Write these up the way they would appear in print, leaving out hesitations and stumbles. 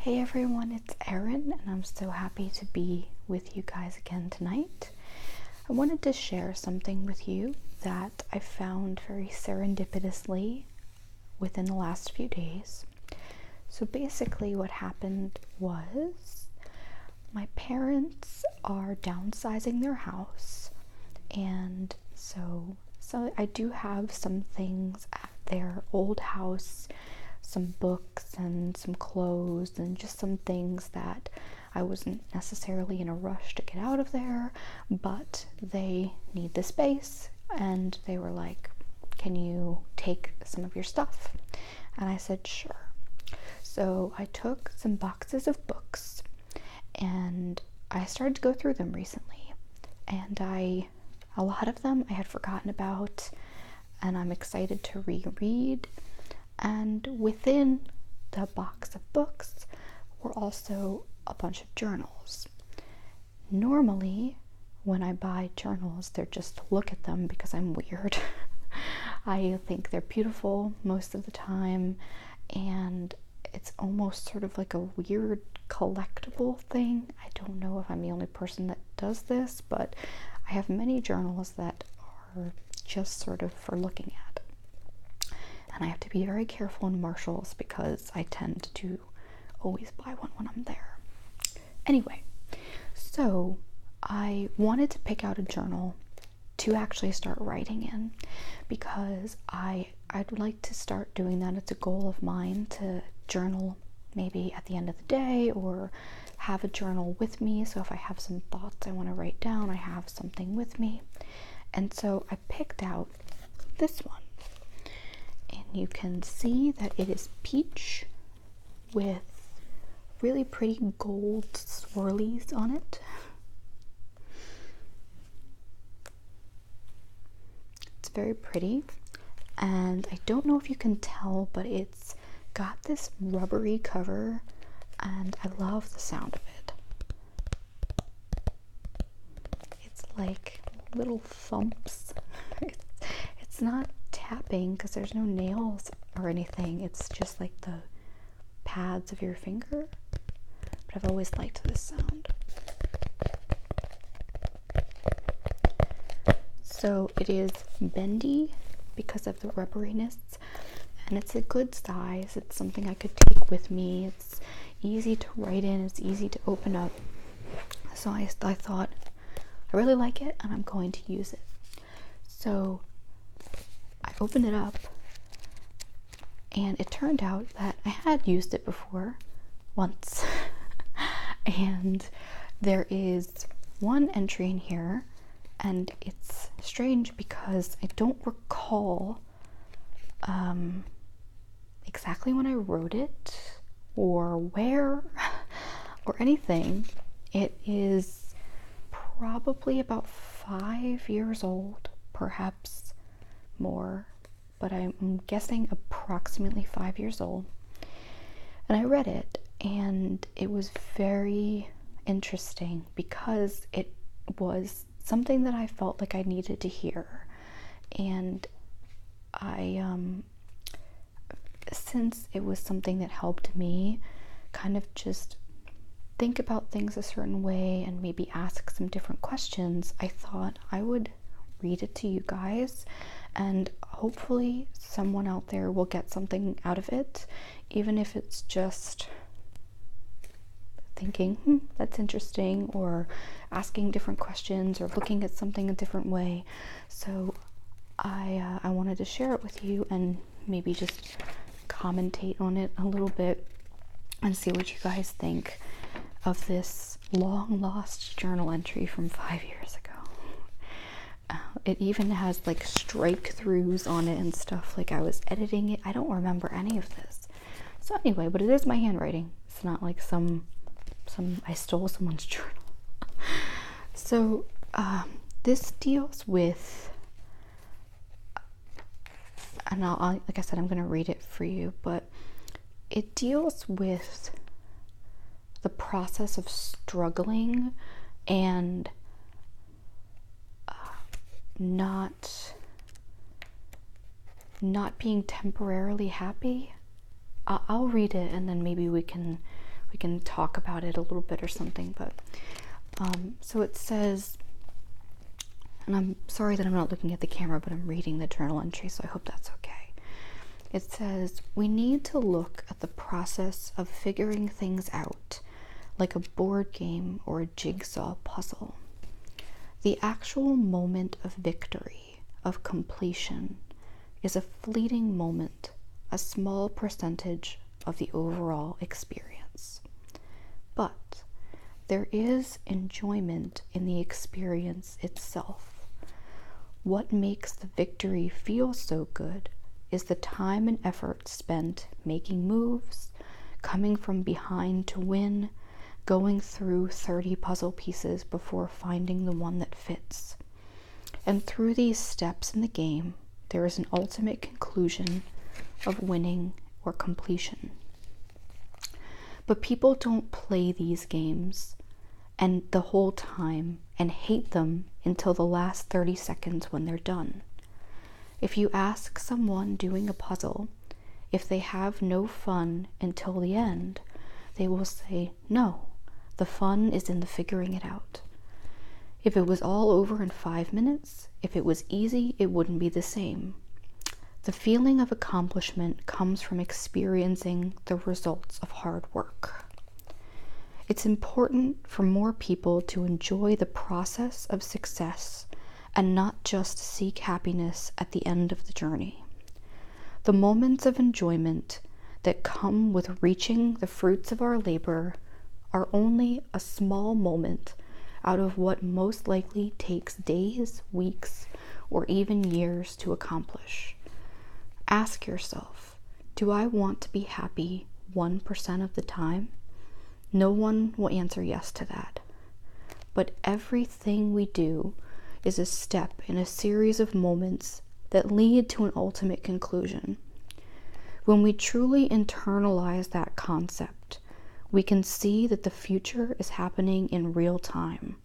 Hey everyone, it's Erin, and I'm so happy to be with you guys again tonight. I wanted to share something with you that I found very serendipitously within the last few days. So basically what happened was my parents are downsizing their house, and so I do have some things at their old house, some books and some clothes and just some things that I wasn't necessarily in a rush to get out of there, but they need the space, and they were like, can you take some of your stuff? And I said, sure. So I took some boxes of books and I started to go through them recently, and a lot of them I had forgotten about, and I'm excited to reread. And within the box of books were also a bunch of journals. Normally, when I buy journals, they're just to look at them because I'm weird. I think they're beautiful most of the time, and it's almost sort of like a weird collectible thing. I don't know if I'm the only person that does this, but I have many journals that are just sort of for looking at. And I have to be very careful in Marshalls because I tend to always buy one when I'm there. Anyway, so I wanted to pick out a journal to actually start writing in, because I'd like to start doing that. It's a goal of mine to journal maybe at the end of the day, or have a journal with me, so if I have some thoughts I want to write down, I have something with me. And so I picked out this one, and you can see that it is peach with really pretty gold swirlies on it. It's very pretty, and I don't know if you can tell, but it's got this rubbery cover, and I love the sound of it. It's like little thumps. It's not tapping because there's no nails or anything. It's just like the pads of your finger. But I've always liked this sound. So it is bendy because of the rubberiness, and it's a good size. It's something I could take with me. It's easy to write in, it's easy to open up. So I thought, I really like it and I'm going to use it. So I opened it up, and it turned out that I had used it before once. And there is one entry in here, and it's strange because I don't recall exactly when I wrote it or where or anything. It is probably about 5 years old, perhaps more, but I'm guessing approximately 5 years old. And I read it, and it was very interesting because it was something that I felt like I needed to hear. And since it was something that helped me kind of just think about things a certain way and maybe ask some different questions, I thought I would read it to you guys, and hopefully someone out there will get something out of it, even if it's just thinking, that's interesting, or asking different questions, or looking at something a different way. So I wanted to share it with you and maybe just commentate on it a little bit and see what you guys think of this long lost journal entry from 5 years ago. It even has like strike throughs on it and stuff, like I was editing it. I don't remember any of this. So anyway, but it is my handwriting. It's not like some I stole someone's journal. So this deals with, and I'll like I said, I'm going to read it for you, but it deals with the process of struggling and not being temporarily happy. I'll read it, and then maybe we can we can talk about it a little bit or something. But so it says, and I'm sorry that I'm not looking at the camera, but I'm reading the journal entry, so I hope that's okay. It says, we need to look at the process of figuring things out like a board game or a jigsaw puzzle. The actual moment of victory, of completion, is a fleeting moment, a small percentage of the overall experience. But there is enjoyment in the experience itself. What makes the victory feel so good is the time and effort spent making moves, coming from behind to win, going through 30 puzzle pieces before finding the one that fits. And through these steps in the game, there is an ultimate conclusion of winning or completion. But people don't play these games and the whole time and hate them until the last 30 seconds when they're done. If you ask someone doing a puzzle if they have no fun until the end, they will say, no, the fun is in the figuring it out. If it was all over in 5 minutes, if it was easy, it wouldn't be the same. The feeling of accomplishment comes from experiencing the results of hard work. It's important for more people to enjoy the process of success and not just seek happiness at the end of the journey. The moments of enjoyment that come with reaching the fruits of our labor are only a small moment out of what most likely takes days, weeks, or even years to accomplish. Ask yourself, do I want to be happy 1% of the time? No one will answer yes to that. But everything we do is a step in a series of moments that lead to an ultimate conclusion. When we truly internalize that concept, we can see that the future is happening in real time.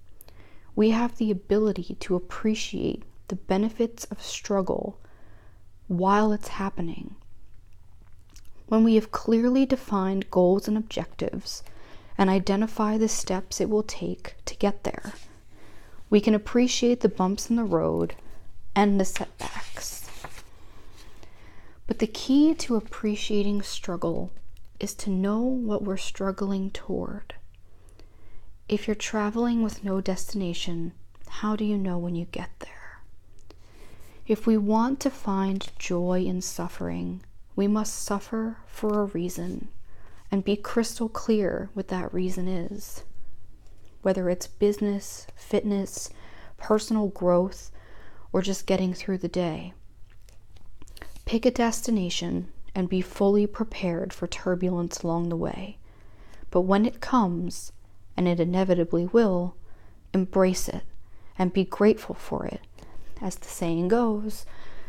We have the ability to appreciate the benefits of struggle while it's happening. When we have clearly defined goals and objectives and identify the steps it will take to get there, we can appreciate the bumps in the road and the setbacks. But the key to appreciating struggle is to know what we're struggling toward. If you're traveling with no destination, how do you know when you get there? If we want to find joy in suffering, we must suffer for a reason and be crystal clear what that reason is. Whether it's business, fitness, personal growth, or just getting through the day. Pick a destination and be fully prepared for turbulence along the way. But when it comes, and it inevitably will, embrace it and be grateful for it. As the saying goes,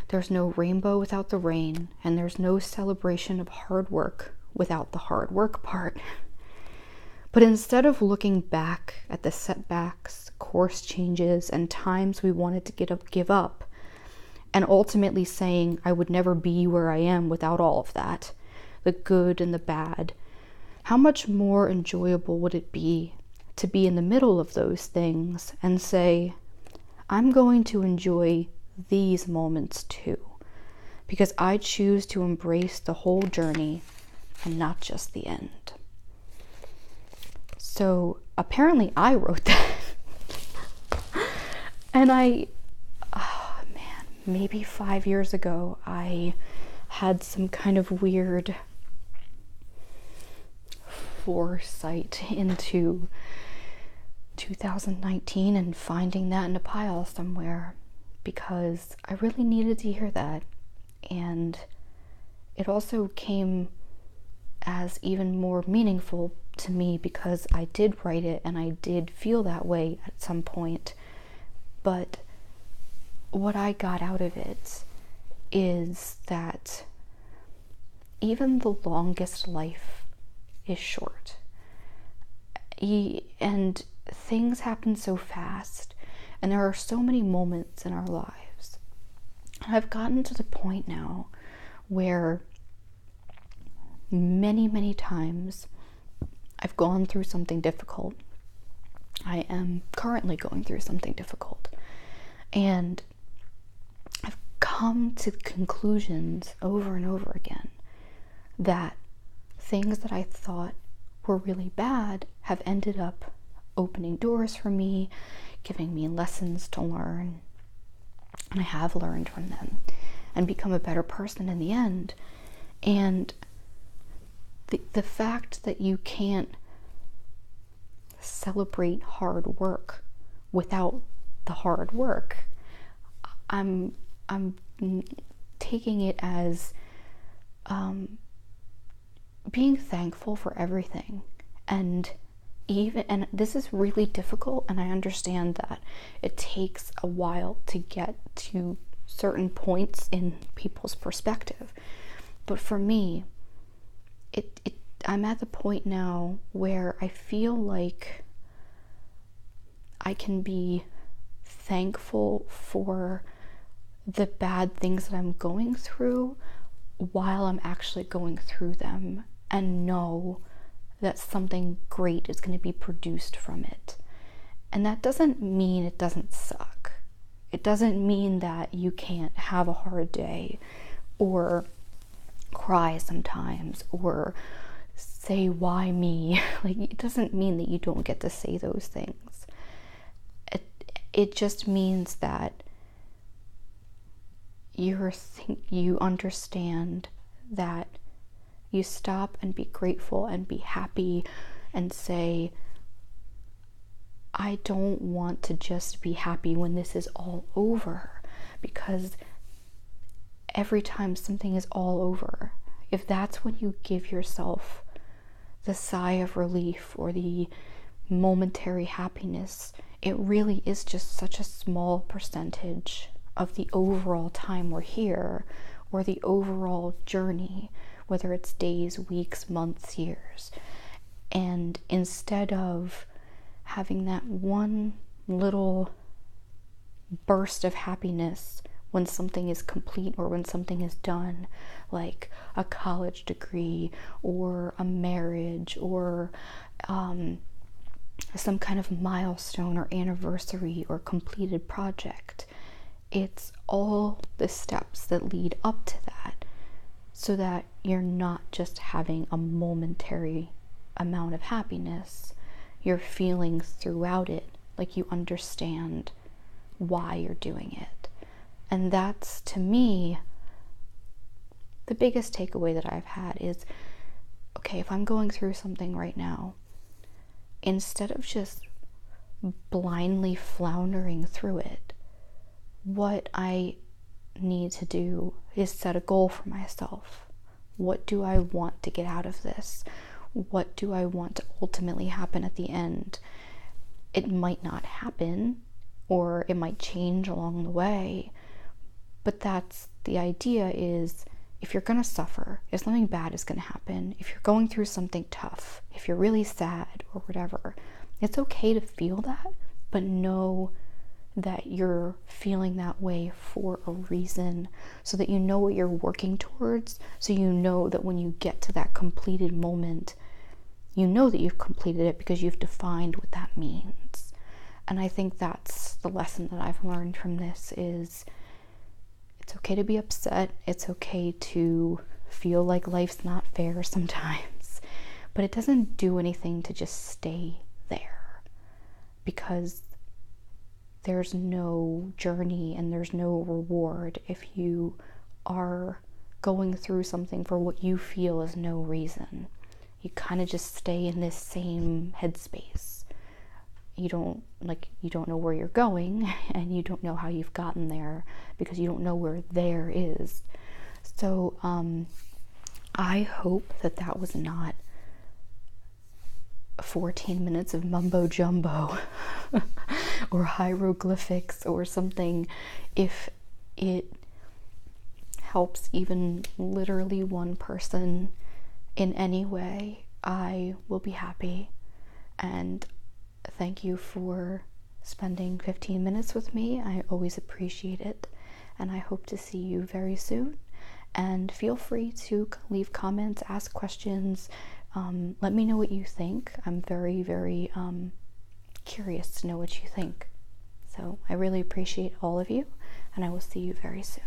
there's no rainbow without the rain, and there's no celebration of hard work without the hard work part. But instead of looking back at the setbacks, course changes, and times we wanted to give up, and ultimately saying, I would never be where I am without all of that, the good and the bad, how much more enjoyable would it be to be in the middle of those things and say, I'm going to enjoy these moments too, because I choose to embrace the whole journey and not just the end. So apparently I wrote that. And maybe 5 years ago, I had some kind of weird foresight into 2019 and finding that in a pile somewhere, because I really needed to hear that. And it also came as even more meaningful to me because I did write it and I did feel that way at some point. But what I got out of it is that even the longest life is short. And things happen so fast, and there are so many moments in our lives. I've gotten to the point now where many times I've gone through something difficult. I am currently going through something difficult. And I've come to conclusions over and over again that things that I thought were really bad have ended up opening doors for me, giving me lessons to learn. And I have learned from them and become a better person in the end. And the fact that you can't celebrate hard work without the hard work, I'm taking it as being thankful for everything. And this is really difficult, and I understand that it takes a while to get to certain points in people's perspective. But for me, I'm at the point now where I feel like I can be thankful for the bad things that I'm going through while I'm actually going through them, and know that something great is going to be produced from it. And that doesn't mean it doesn't suck. It doesn't mean that you can't have a hard day, or cry sometimes, or say, why me? Like, it doesn't mean that you don't get to say those things. It just means that you understand that you stop and be grateful and be happy and say, I don't want to just be happy when this is all over, because every time something is all over, if that's when you give yourself the sigh of relief or the momentary happiness, it really is just such a small percentage of the overall time we're here, or the overall journey, whether it's days, weeks, months, years. And instead of having that one little burst of happiness when something is complete or when something is done, like a college degree or a marriage or some kind of milestone or anniversary or completed project, it's all the steps that lead up to that, so that you're not just having a momentary amount of happiness, you're feeling throughout it like you understand why you're doing it. And that's, to me, the biggest takeaway that I've had is, okay, if I'm going through something right now, instead of just blindly floundering through it, what I need to do is set a goal for myself. What do I want to get out of this? What do I want to ultimately happen at the end? It might not happen, or it might change along the way, but that's the idea. Is if you're going to suffer, if something bad is going to happen, if you're going through something tough, if you're really sad or whatever, it's okay to feel that, but know that you're feeling that way for a reason, so that you know what you're working towards, so you know that when you get to that completed moment, you know that you've completed it because you've defined what that means. And I think that's the lesson that I've learned from this, is it's okay to be upset, it's okay to feel like life's not fair sometimes, but it doesn't do anything to just stay there, because there's no journey and there's no reward if you are going through something for what you feel is no reason. You kind of just stay in this same headspace. You don't know where you're going, and you don't know how you've gotten there, because you don't know where there is. So I hope that was not 14 minutes of mumbo jumbo or hieroglyphics or something. If it helps even literally one person in any way, I will be happy. And thank you for spending 15 minutes with me. I always appreciate it, and I hope to see you very soon. And feel free to leave comments, ask questions, Let me know what you think. I'm very, very curious to know what you think. So I really appreciate all of you, and I will see you very soon.